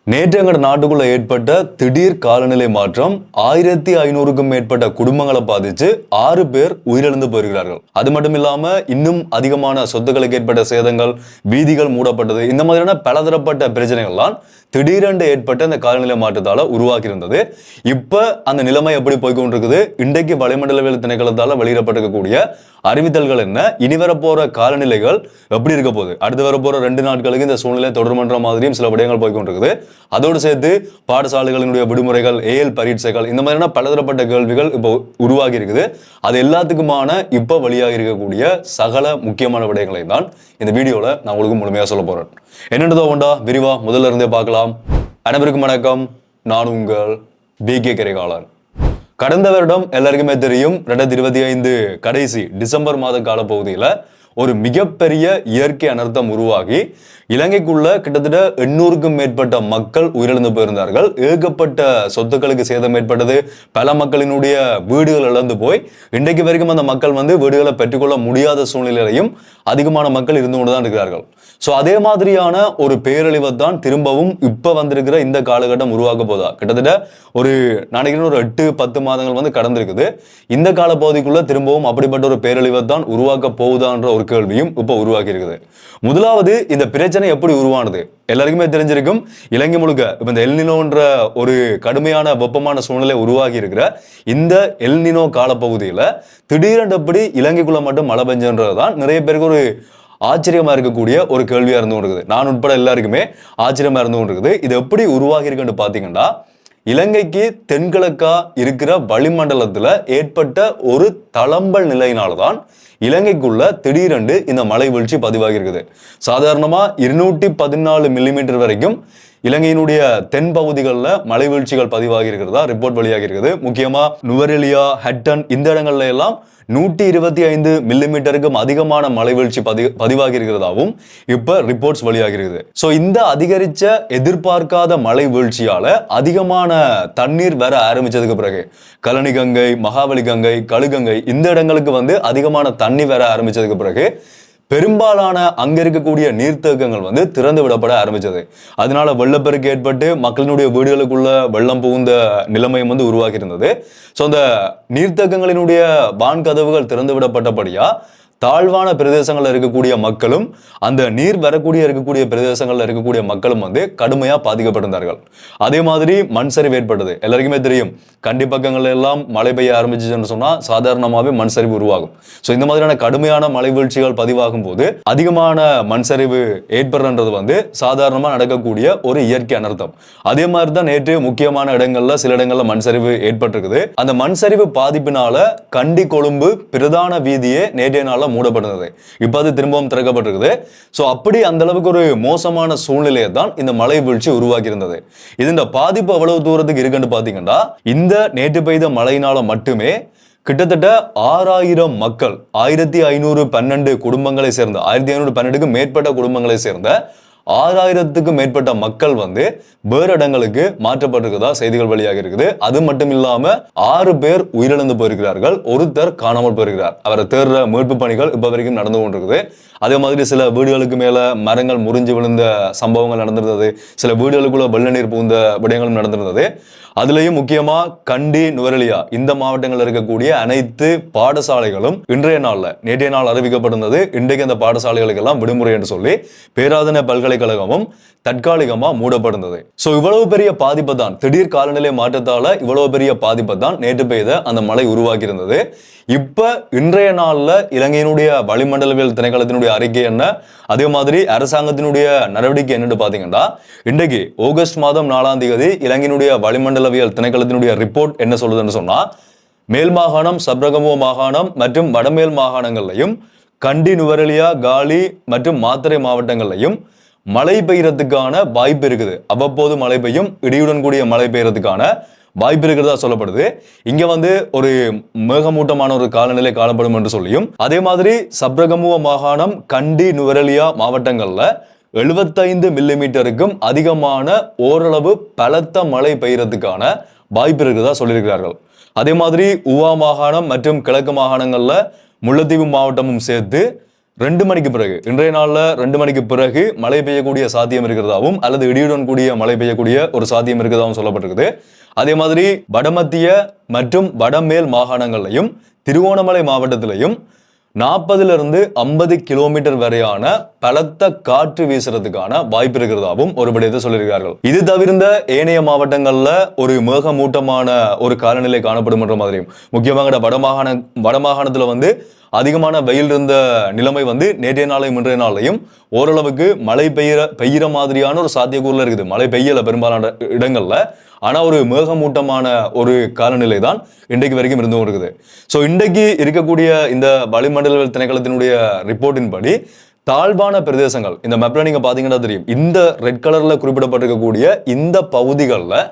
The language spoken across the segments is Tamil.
நேற்று எங்கள் நாட்டுக்குள்ள ஏற்பட்ட திடீர் காலநிலை மாற்றம் 1500க்கும் மேற்பட்ட குடும்பங்களை பாதிச்சு 6 பேர் உயிரிழந்து போயிருக்கிறார்கள். அது மட்டும் இல்லாம இன்னும் அதிகமான சொத்துக்களுக்கு ஏற்பட்ட சேதங்கள், வீதிகள் மூடப்பட்டது, இந்த மாதிரியான பலதரப்பட்ட பிரச்சனைகள்லாம் திடீரென்று ஏற்பட்ட இந்த காலநிலை மாற்றத்தால உருவாக்கி இருந்தது. இப்ப அந்த நிலைமை எப்படி போய்கொண்டிருக்குது, இன்றைக்கு வளிமண்டலவியல் திணைக்களத்தால வெளியிடப்பட்டிருக்கக்கூடிய அறிவித்தல்கள் என்ன, இனி வரப்போற காலநிலைகள் எப்படி இருக்க போகுது, அடுத்து வரப்போற 2 நாட்களுக்கு இந்த சூழ்நிலை தொடர்மன்ற மாதிரியும் சில விடயங்கள் போய்கொண்டிருக்குது. அதோடு சேர்த்து பாடசாலைகளினுடைய விடுமுறைகள், ஏஎல் பரீட்சைகள், இந்த மாதிரியான பலதரப்பட்ட கேள்விகள் இப்போ உருவாகி இருக்குது. அது எல்லாத்துக்குமான இப்ப வெளியாக இருக்கக்கூடிய சகல முக்கியமான விடயங்களை தான் இந்த வீடியோல நான் உங்களுக்கு முழுமையா சொல்ல போறேன். என்னென்னதோ உண்டா விரிவா முதல்ல இருந்தே பார்க்கலாம். அனைவருக்கும் வணக்கம். நான் உங்கள் BK கரிகாலன். கடந்த வருடம் எல்லாருக்குமே தெரியும், 2025 கடைசி டிசம்பர் மாத கால பகுதியில ஒரு மிகப்பெரிய இயற்கை அனர்த்தம் உருவாகி இலங்கைக்குள்ள கிட்டத்தட்ட 800க்கும் மேற்பட்ட மக்கள் உயிரிழந்து போயிருந்தார்கள். ஏகப்பட்ட சொத்துக்களுக்கு சேதம் ஏற்பட்டது. பல மக்களினுடைய வீடுகள் இழந்து போய் இன்றைக்கு வரைக்கும் அந்த மக்கள் வீடுகளை பெற்றுக்கொள்ள முடியாத சூழ்நிலையிலையும் அதிகமான மக்கள் இருந்து கொண்டுதான் இருக்கிறார்கள். ஸோ அதே மாதிரியான ஒரு பேரழிவை தான் திரும்பவும் இப்ப வந்திருக்கிற இந்த காலகட்டம் உருவாக்க போதா. கிட்டத்தட்ட ஒரு நினைக்கிறேன் ஒரு 8-10 மாதங்கள் கடந்திருக்குது. இந்த கால பகுதிக்குள்ள திரும்பவும் அப்படிப்பட்ட ஒரு பேரழிவை தான் உருவாக்க போகுதான்ற ஒரு கேள்வியும் இப்ப உருவாக்கி இருக்குது. முதலாவது, இந்த பிரச்சனை எப்படி உருவானது எல்லாருக்குமே தெரிஞ்சிருக்கும். இலங்கை முழுக்க இப்ப இந்த எல்னினோன்ற ஒரு கடுமையான வெப்பமான சூழ்நிலை உருவாகி இருக்கிற இந்த எல்னினோ காலப்பகுதியில திடீரென்று எப்படி இலங்கைக்குள்ள மட்டும் மழை பெஞ்சன்றதுதான் நிறைய பேருக்கு ஒரு ஆச்சரியமா இருக்கக்கூடிய ஒரு கேள்வியா இருந்து கொண்டிருக்குது. நான் உட்பட எல்லாருக்குமே ஆச்சரியமா இருந்து கொண்டிருக்குது. இது எப்படி உருவாகி இருக்குன்னு பாத்தீங்கன்னா, இலங்கைக்கு தென்கிழக்கா இருக்கிற வளிமண்டலத்துல ஏற்பட்ட ஒரு தளம்பல் நிலையினால்தான் இலங்கைக்குள்ள திடீரென்று இந்த மழை வீழ்ச்சி பதிவாகி இருக்குது. சாதாரணமா 214 மில்லிமீட்டர் வரைக்கும் இலங்கையினுடைய தென் பகுதிகளில் மழை வீழ்ச்சிகள் பதிவாகி இருக்கிறதா ரிப்போர்ட் வெளியாகி இருக்குது. முக்கியமா நுவரெலியா, ஹட்டன் இந்த இடங்கள்ல எல்லாம் 125 மில்லிமீட்டருக்கும் அதிகமான மழை வீழ்ச்சி பதிவாகி இருக்கிறதாவும் இப்ப ரிப்போர்ட்ஸ் வெளியாகி இருக்குது. ஸோ இந்த அதிகரிச்ச எதிர்பார்க்காத மழை வீழ்ச்சியால அதிகமான தண்ணீர் வர ஆரம்பிச்சதுக்கு பிறகு கழனி கங்கை, மகாவலி கங்கை, கழுகங்கை இந்த இடங்களுக்கு அதிகமான தண்ணி வர ஆரம்பிச்சதுக்கு பிறகு பெரும்பாலான அங்க இருக்கக்கூடிய நீர்த்தேக்கங்கள் திறந்து விடப்பட ஆரம்பிச்சது. அதனால வெள்ளப்பெருக்கு ஏற்பட்டு மக்களினுடைய வீடுகளுக்குள்ள வெள்ளம் புகுந்த நிலைமையும் உருவாக்கி இருந்தது. ஸோ அந்த நீர்த்தேக்கங்களினுடைய வான் கதவுகள் திறந்து விடப்பட்டபடியா தாழ்வான பிரதேசங்கள்ல இருக்கக்கூடிய மக்களும் அந்த நீர் வரக்கூடிய இருக்கக்கூடிய பிரதேசங்கள்ல இருக்கக்கூடிய மக்களும் கடுமையா பாதிக்கப்பட்டிருந்தார்கள். அதே மாதிரி மண் சரிவு ஏற்பட்டது. எல்லாருக்குமே தெரியும், கண்டி பக்கங்கள்ல எல்லாம் மழை பெய்ய ஆரம்பிச்சுன்னு சொன்னா சாதாரணமாவே மண் சரிவு உருவாகும். ஸோ இந்த மாதிரியான கடுமையான மழை வீழ்ச்சிகள் பதிவாகும் போது அதிகமான மண் சரிவு ஏற்படுறது சாதாரணமா நடக்கக்கூடிய ஒரு இயற்கை அனர்த்தம். அதே மாதிரி தான் நேற்று முக்கியமான இடங்கள்ல சில இடங்கள்ல மண் சரிவு ஏற்பட்டிருக்குது. அந்த மண் சரிவு பாதிப்பினால கண்டி கொழும்பு பிரதான வீதியே நேற்றைய நாள மூடப்பட்டது. இப்ப அது திரும்பவும் திறக்கப்பட்டிருக்குது. சோ அப்படி அந்த அளவுக்கு ஒரு மோசமான சூழ்நிலையை தான் இந்த மழை வீழ்ச்சி உருவாக்கி இருந்தது. இந்த பாதிப்பு எவ்வளவு தூரத்துக்கு இருக்குன்னு பாத்தீங்கன்னா, இந்த நேற்று பெய்த மழையினால மட்டுமே கிட்டத்தட்ட 6000 மக்கள், 1512 குடும்பங்களை சேர்ந்த 1512க்கும் மேற்பட்ட குடும்பங்களை சேர்ந்த 6000த்துக்கும் மேற்பட்ட மக்கள் வேறு இடங்களுக்கு மாற்றப்பட்டிருக்கிறதா செய்திகள் வெளியாக இருக்குது. அது மட்டும் இல்லாம 6 பேர் உயிரிழந்து போயிருக்கிறார்கள், ஒருத்தர் காணாமல் போயிருக்கிறார். அவரை தேடுற மீட்பு பணிகள் இப்ப வரைக்கும் நடந்து கொண்டிருக்குது. அதே மாதிரி சில வீடுகளுக்கு மேல மரங்கள் முறிஞ்சு விழுந்த சம்பவங்கள் நடந்திருந்தது. சில வீடுகளுக்குள்ள வெள்ள நீர் புகுந்த விடயங்களும் நடந்திருந்தது. அதுலயும் முக்கியமா கண்டி, நுவரெலியா இந்த மாவட்டங்களில் இருக்கக்கூடிய அனைத்து பாடசாலைகளும் இன்றைய நாள்ல, நேற்றைய நாள் அறிவிக்கப்பட்டிருந்தது, இன்றைக்கு அந்த பாடசாலைகளுக்கு எல்லாம் விடுமுறை என்று சொல்லி பேராதனை பல்கலைக்கழகமும் தற்காலிகமா மூடப்படுந்தது. சோ இவ்வளவு பெரிய பாதிப்பை தான், திடீர் காலநிலை மாற்றத்தால இவ்வளவு பெரிய பாதிப்பை தான் நேற்று பெய்த அந்த மழை உருவாக்கி இருந்தது. இப்ப இன்றைய நாள்ல இலங்கையினுடைய வளிமண்டலவியல் திணைக்களத்தினுடைய அறிக்கை என்ன, அதே மாதிரி அரசாங்கத்தினுடைய நடவடிக்கை என்னன்னு பாத்தீங்கன்னா, இன்றைக்கு ஆகஸ்ட் மாதம் 4ஆம் தேதி இலங்கையினுடைய வளிமண்டலவியல் திணைக்களத்தினுடைய ரிப்போர்ட் என்ன சொல்லுதுன்னு சொன்னா, மேல் மாகாணம், சப்ரகமுவ மாகாணம் மற்றும் வடமேல் மாகாணங்கள்லையும் கண்டி, நுவரெலியா, காலி மற்றும் மாத்தறை மாவட்டங்கள்லையும் மழை பெய்யறதுக்கான வாய்ப்பு இருக்குது. அவ்வப்போது மழை பெய்யும், இடியுடன் கூடிய மழை பெய்யறதுக்கான வாய்ப்பு இருக்கிறதா சொல்லப்படுது. இங்க ஒரு மேகமூட்டமான ஒரு காலநிலை காணப்படும் என்று சொல்லியும், அதே மாதிரி சப்ரகமுவ மாகாணம், கண்டி, நுவரெலியா மாவட்டங்கள்ல 75 மில்லிமீட்டருக்கும் அதிகமான ஓரளவு பலத்த மழை பெய்யறதுக்கான வாய்ப்பு இருக்கிறதா சொல்லியிருக்கிறார்கள். அதே மாதிரி ஊவா மாகாணம் மற்றும் கிழக்கு மாகாணங்கள்ல முல்லைத்தீவு மாவட்டமும் சேர்த்து 2 மணிக்கு பிறகு, இன்றைய நாள்ல 2 மணிக்கு பிறகு மழை பெய்யக்கூடிய சாத்தியம் இருக்கிறதாவும் அல்லது இடியுடன் கூடிய மழை பெய்யக்கூடிய ஒரு சாத்தியம் இருக்கிறதாவும் சொல்லப்பட்டிருக்குது. அதே மாதிரி வடமத்திய மற்றும் வடமேல் மாகாணங்களையும் திருவோணமலை மாவட்டத்திலையும் 40 to 50 கிலோமீட்டர் வரையான பலத்த காற்று வீசுறதுக்கான வாய்ப்பு இருக்கிறதாவும் ஒரு விடயத்தை சொல்லியிருக்கிறார்கள். இது தவிர்ந்த ஏனைய மாவட்டங்கள்ல ஒரு மேகமூட்டமான ஒரு காலநிலை காணப்படும் என்ற மாதிரியும், முக்கியமாக வடமாகாணத்துல அதிகமான வெயில் இருந்த நிலைமை நேற்றைய நாளையும் இன்றைய நாளையும் ஓரளவுக்கு மழை பெய்கிற மாதிரியான ஒரு சாத்தியக்கூறுல இருக்குது. மழை பெய்யல பெரும்பாலான இடங்கள்ல, ஆனா ஒரு மேகமூட்டமான ஒரு காலநிலை தான் இன்றைக்கு வரைக்கும் இருந்து இருக்குது. ஸோ இன்றைக்கு இருக்கக்கூடிய இந்த வளிமண்டல திணைக்களத்தினுடைய ரிப்போர்ட்டின் படி தாழ்வான பிரதேசங்கள், இந்த மேப்ல நீங்க பாத்தீங்கன்னா தெரியும், இந்த ரெட் கலர்ல குறிப்பிடப்பட்டிருக்கக்கூடிய இந்த பகுதிகளில்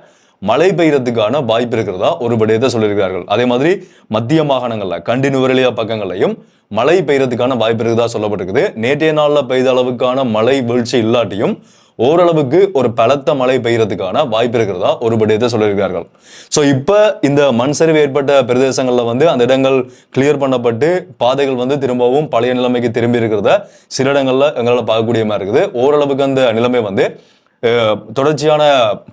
மழை பெய்யறதுக்கான வாய்ப்பு இருக்கிறதா ஒரு விடயத்தை சொல்லியிருக்கிறார்கள். அதே மாதிரி மத்திய மாகாணங்கள்ல கண்டி நுவரெலியா பக்கங்களையும் மழை பெய்யறதுக்கான வாய்ப்பு இருக்கிறதா சொல்லப்பட்டிருக்குது. நேற்றைய நாள்ல பெய்த அளவுக்கான மழை வீழ்ச்சி இல்லாட்டியும் ஓரளவுக்கு ஒரு பலத்த மழை பெய்யறதுக்கான வாய்ப்பு இருக்கிறதா ஒரு விடயத்தை சொல்லியிருக்கிறார்கள். ஸோ இப்ப இந்த மண் சரிவு ஏற்பட்ட பிரதேசங்கள்ல அந்த இடங்கள் கிளியர் பண்ணப்பட்டு பாதைகள் திரும்பவும் பழைய நிலைமைக்கு திரும்பி இருக்கிறத சில இடங்கள்ல எங்களால் பார்க்கக்கூடிய மாதிரி இருக்குது. ஓரளவுக்கு அந்த நிலைமை தொடர்ச்சியான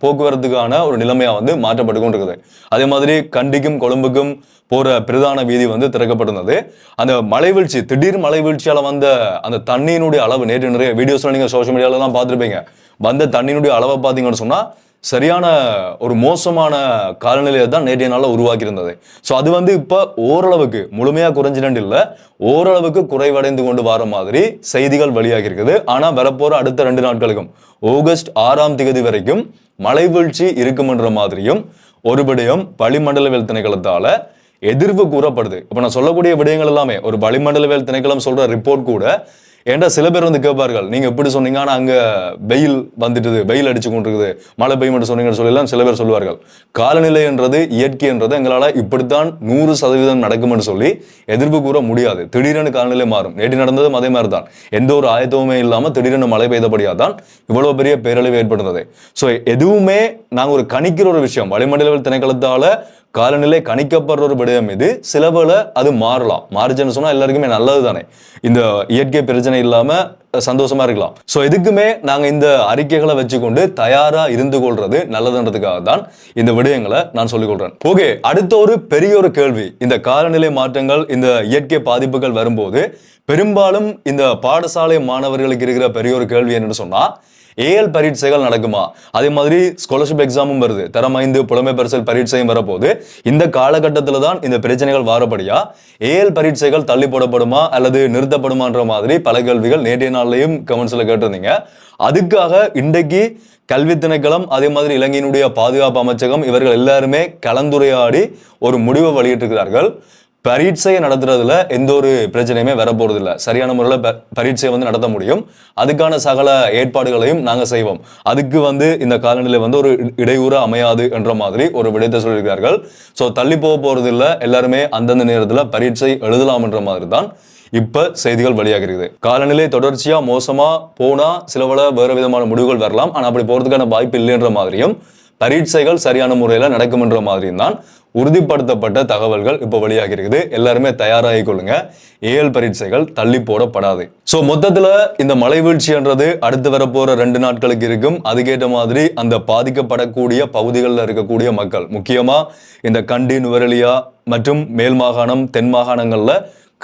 போக்குவரத்துக்கான ஒரு நிலைமையா மாற்றப்பட்டு கொண்டிருக்குது. அதே மாதிரி கண்டிக்கும் கொழும்புக்கும் போற பிரதான வீதி திறக்கப்பட்டிருந்தது. அந்த மழை வீழ்ச்சி, திடீர் மழை வீழ்ச்சியால அந்த தண்ணியினுடைய அளவு, நேற்று நிறைய வீடியோஸ்ல நீங்க சோசியல் மீடியால எல்லாம் பார்த்துருப்பீங்க. தண்ணியினுடைய அளவை பார்த்தீங்கன்னு சொன்னா சரியான ஒரு மோசமான காலநிலையை தான் நேற்றைய நாளில் உருவாக்கி இருந்தது. ஸோ அது இப்போ ஓரளவுக்கு முழுமையா குறைஞ்சிட்டு இல்லை, ஓரளவுக்கு குறைவடைந்து கொண்டு வர மாதிரி செய்திகள் வெளியாகி இருக்குது. ஆனா வரப்போற அடுத்த 2 நாட்களுக்கும் ஆகஸ்ட் 6 வரைக்கும் மழை வீழ்ச்சி இருக்கும்ன்ற மாதிரியும் ஒரு விடயம் வளிமண்டலவியல் திணைக்களத்தால எதிர்வு கூறப்படுது. இப்ப நான் சொல்லக்கூடிய விடயங்கள் எல்லாமே ஒரு வளிமண்டலவியல் திணைக்களம் சொல்ற ரிப்போர்ட் கூட, ஏன்டா சில பேர் கேட்பார்கள், நீங்க எப்படி சொன்னீங்க, ஆனா அங்க வெயில் வெயில் அடிச்சு கொண்டிருக்குது, மழை பெய்யும் சொன்னீங்கன்னு சொல்லலாம் சில பேர் சொல்லுவார்கள். காலநிலை என்றது, இயற்கை என்றது எங்களால இப்படித்தான் 100% நடக்கும்னு சொல்லி எதிர்ப்பு கூற முடியாது. திடீரென காலநிலை மாறும். நேற்று நடந்ததும் அதே மாதிரி தான். எந்த ஒரு ஆயத்தமுமே இல்லாம திடீரென மழை பெய்தபடியாதான் இவ்வளவு பெரிய பேரழிவு ஏற்படுறது. ஸோ எதுவுமே நாங்க ஒரு கணிக்கிற ஒரு விஷயம், வளிமண்டலவியல் திணைக்களத்தால காலநிலை கணிக்கப்படுற ஒரு விடயம் இது. சில வேளை அது மாறலாம். மாறுச்சுன்னு சொன்னா எல்லாருக்குமே நல்லது தானே, இந்த இயற்கை பிரச்சனை இல்லாம சந்தோஷமா இருக்கலாம். சோ எதுக்குமே நாங்க இந்த அறிக்கைகளை வச்சுக்கொண்டு தயாரா இருந்து கொள்றது நல்லதுன்றதுக்காக தான் இந்த விடயங்களை நான் சொல்லிக் கொள்றேன். ஓகே, அடுத்த ஒரு பெரிய ஒரு கேள்வி, இந்த காலநிலை மாற்றங்கள், இந்த இயற்கை பாதிப்புகள் வரும்போது பெரும்பாலும் இந்த பாடசாலை மாணவர்களுக்கு இருக்கிற பெரிய ஒரு கேள்வி என்னன்னு சொன்னா, ஏஎல் பரீட்சைகள் நடக்குமா? அதே மாதிரி ஸ்காலர்ஷிப் எக்ஸாமும் வருது, தரம் 5 புலமை பரிசல் பரீட்சையும் வரப்போது. இந்த காலகட்டத்தில் தான் இந்த பிரச்சனைகள் வாரப்படியா ஏஎல் பரீட்சைகள் தள்ளி போடப்படுமா அல்லது நிறுத்தப்படுமான்ற மாதிரி பல கேள்விகள் நேற்றைய நாள்லையும் கமெண்ட்ஸ்ல கேட்டிருந்தீங்க. அதுக்காக இன்றைக்கு கல்வி திணைக்களம், அதே மாதிரி இலங்கையினுடைய பாதுகாப்பு அமைச்சகம், இவர்கள் எல்லாருமே கலந்துரையாடி ஒரு முடிவை வெளியிட்டிருக்கிறார்கள். பரீட்சையை நடத்துறதுல எந்த ஒரு பிரச்சனையுமே வரப்போறது இல்லை. சரியான முறையில் பரீட்சையை நடத்த முடியும். அதுக்கான சகல ஏற்பாடுகளையும் நாங்கள் செய்வோம். அதுக்கு இந்த காலநிலை ஒரு இடையூறு அமையாது என்ற மாதிரி ஒரு விடயத்தை சொல்லியிருக்கிறார்கள். ஸோ தள்ளி போறது இல்லை, எல்லாருமே அந்தந்த நேரத்தில் பரீட்சை எழுதலாம் என்ற மாதிரி தான் இப்ப செய்திகள் வெளியாக இருக்குது. காலநிலை தொடர்ச்சியா மோசமா போனா சில வேற விதமான முடிவுகள் வரலாம். ஆனா அப்படி போறதுக்கான வாய்ப்பு இல்லைன்ற மாதிரியும் பரீட்சைகள் சரியான முறையில நடக்கும் என்ற மாதிரியும் தான் உறுதிப்படுத்தப்பட்ட தகவல்கள் இப்ப வெளியாகி இருக்குது. எல்லாருமே தயாராகி கொள்ளுங்க, ஏஎல் பரீட்சைகள் தள்ளி போடப்படாது. சோ மொத்தத்துல இந்த மழை வீழ்ச்சின்றது அடுத்து வரப்போற 2 நாட்களுக்கு இருக்கும். அதுக்கேற்ற மாதிரி அந்த பாதிக்கப்படக்கூடிய பகுதிகளில் இருக்கக்கூடிய மக்கள், முக்கியமா இந்த கண்டி நுவரெலியா மற்றும் மேல் மாகாணம் தென் மாகாணங்கள்ல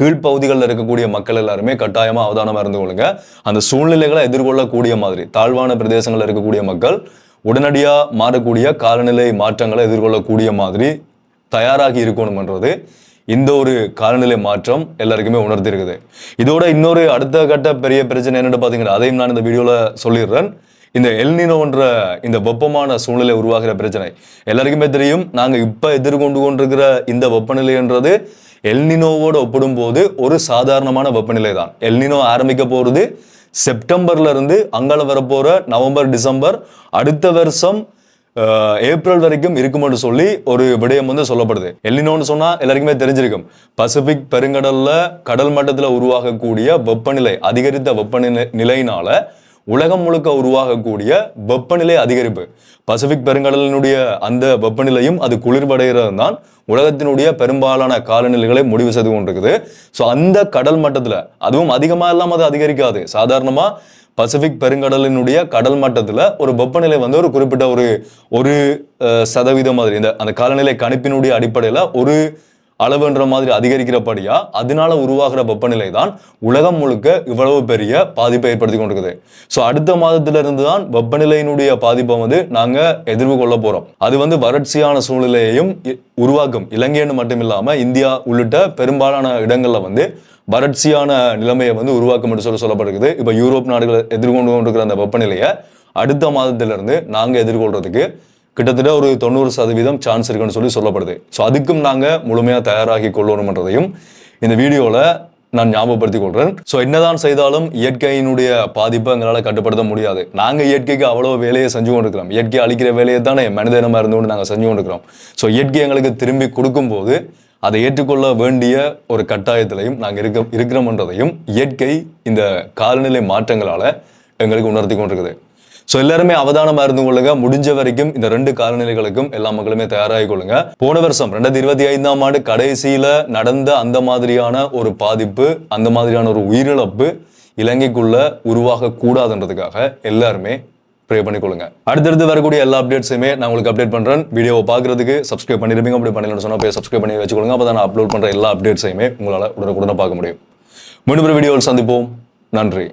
கீழ்ப்பகுதிகளில் இருக்கக்கூடிய மக்கள் எல்லாருமே கட்டாயமா அவதானமா இருந்து கொள்ளுங்க. அந்த சூழ்நிலைகளை எதிர்கொள்ளக்கூடிய மாதிரி தாழ்வான பிரதேசங்கள்ல இருக்கக்கூடிய மக்கள் உடனடியா மாறக்கூடிய காலநிலை மாற்றங்களை எதிர்கொள்ளக்கூடிய மாதிரி தயாராகி இருக்கணும்ன்றது இந்த ஒரு காலநிலை மாற்றம் எல்லாருக்குமே உணர்த்தி இருக்குது. இதோட இன்னொரு அடுத்த கட்ட பெரிய பிரச்சனை என்னன்னு பாத்தீங்கன்னா, அதையும் நான் இந்த வீடியோல சொல்லிடுறேன். இந்த எல்னினோன்ற இந்த வெப்பமான சூழ்நிலை உருவாகிற பிரச்சனை எல்லாருக்குமே தெரியும். நாங்க இப்ப எதிர்கொண்டு கொண்டிருக்கிற இந்த வெப்பநிலைன்றது எல்னினோவோட ஒப்பிடும் போது ஒரு சாதாரணமான வெப்பநிலை தான். எல்னினோ ஆரம்பிக்க போறது செப்டம்பர்ல இருந்து, அங்கால வரப்போற நவம்பர் டிசம்பர், அடுத்த வருஷம் ஏப்ரல் வரைக்கும் இருக்கும்னு சொல்லி ஒரு விடயம் சொல்லப்படுது. எல்னினோன்னு சொன்னா எல்லாருக்குமே தெரிஞ்சிருக்கும், பசிபிக் பெருங்கடல்ல கடல் மட்டத்துல உருவாகக்கூடிய வெப்பநிலை, அதிகரித்த வெப்பநிலையினால உலகம் முழுக்க உருவாகக்கூடிய வெப்பநிலை அதிகரிப்பு, பசிபிக் பெருங்கடலினுடைய அந்த வெப்பநிலையும் அது குளிர்படைகிறது தான் உலகத்தினுடைய பெரும்பாலான காலநிலைகளை முடிவு செய்து கொண்டிருக்குது. ஸோ அந்த கடல் மட்டத்தில் அதுவும் அதிகமாக இல்லாமல் அது அதிகரிக்காது. சாதாரணமாக பசிபிக் பெருங்கடலினுடைய கடல் மட்டத்தில் ஒரு வெப்பநிலை வந்து ஒரு குறிப்பிட்ட ஒரு சதவீதம் மாதிரி அந்த காலநிலை கணிப்பினுடைய அடிப்படையில் ஒரு அளவுன்ற மாதிரி அதிகரிக்கிறபடியா அதனால உருவாகிற வெப்பநிலை தான் உலகம் முழுக்க இவ்வளவு பெரிய பாதிப்பை ஏற்படுத்தி கொண்டிருக்குது. ஸோ அடுத்த மாதத்திலிருந்து தான் வெப்பநிலையினுடைய பாதிப்பை வந்து நாங்க எதிர்கொள்ள போறோம். அது வந்து வறட்சியான சூழ்நிலையையும் உருவாக்கும். இலங்கைன்னு மட்டும் இல்லாம இந்தியா உள்ளிட்ட பெரும்பாலான இடங்கள்ல வந்து வறட்சியான நிலைமையை வந்து உருவாக்கும் என்று சொல்லப்படுகிறது. இப்ப யூரோப் நாடுகள் எதிர்கொண்டு கொண்டிருக்கிற அந்த வெப்பநிலையை அடுத்த மாதத்திலிருந்து நாங்க எதிர்கொள்றதுக்கு கிட்டத்தட்ட ஒரு 90% சான்ஸ் இருக்குன்னு சொல்லப்படுது. ஸோ அதுக்கும் நாங்கள் முழுமையாக தயாராகி கொள்ளணும்ன்றதையும் இந்த வீடியோவில் நான் ஞாபகப்படுத்திக் கொள்கிறேன். ஸோ என்னதான் செய்தாலும் இயற்கையினுடைய பாதிப்பை எங்களால் கட்டுப்படுத்த முடியாது. நாங்கள் இயற்கைக்கு அவ்வளோ வேலையை செஞ்சு கொண்டிருக்கிறோம். இயற்கை அழிக்கிற வேலையை தானே மனிதனமாக இருந்து கொண்டு நாங்கள் செஞ்சு கொண்டிருக்கிறோம். ஸோ இயற்கை எங்களுக்கு திரும்பி கொடுக்கும்போது அதை ஏற்றுக்கொள்ள வேண்டிய ஒரு கட்டாயத்திலையும் நாங்கள் இருக்கிறோம்ன்றதையும் இயற்கை இந்த காலநிலை மாற்றங்களால் எங்களுக்கு உணர்த்தி கொண்டிருக்குது. ஸோ எல்லாருமே அவதானமா இருந்து கொள்ளுங்க. முடிஞ்ச வரைக்கும் இந்த 2 காலநிலைகளுக்கும் எல்லா மக்களுமே தயாராகி கொள்ளுங்க. போன வருஷம் 2025ஆம் ஆண்டு கடைசியில நடந்த அந்த மாதிரியான ஒரு பாதிப்பு, அந்த மாதிரியான ஒரு உயிரிழப்பு இலங்கைக்குள்ள உருவாக கூடாதுன்றதுக்காக எல்லாருமே ப்ரே பண்ணிக்கொள்ளுங்க. அடுத்தடுத்து வரக்கூடிய எல்லா அப்டேட்ஸுமே நான் உங்களுக்கு அப்டேட் பண்றேன். வீடியோவை பார்க்கறதுக்கு சப்ஸ்கிரைப் பண்ணிருப்பீங்க. அப்படி பண்ணலன்னு சொன்னா போய் சப்ஸ்கிரைப் பண்ணி வச்சுக்கொள்ளுங்க. அப்போ தான் நான் அப்லோட் பண்ற எல்லா அப்டேட்ஸையுமே உங்களால் உடனுக்குடனே பார்க்க முடியும். மீண்டும் ஒரு வீடியோவில் சந்திப்போம். நன்றி.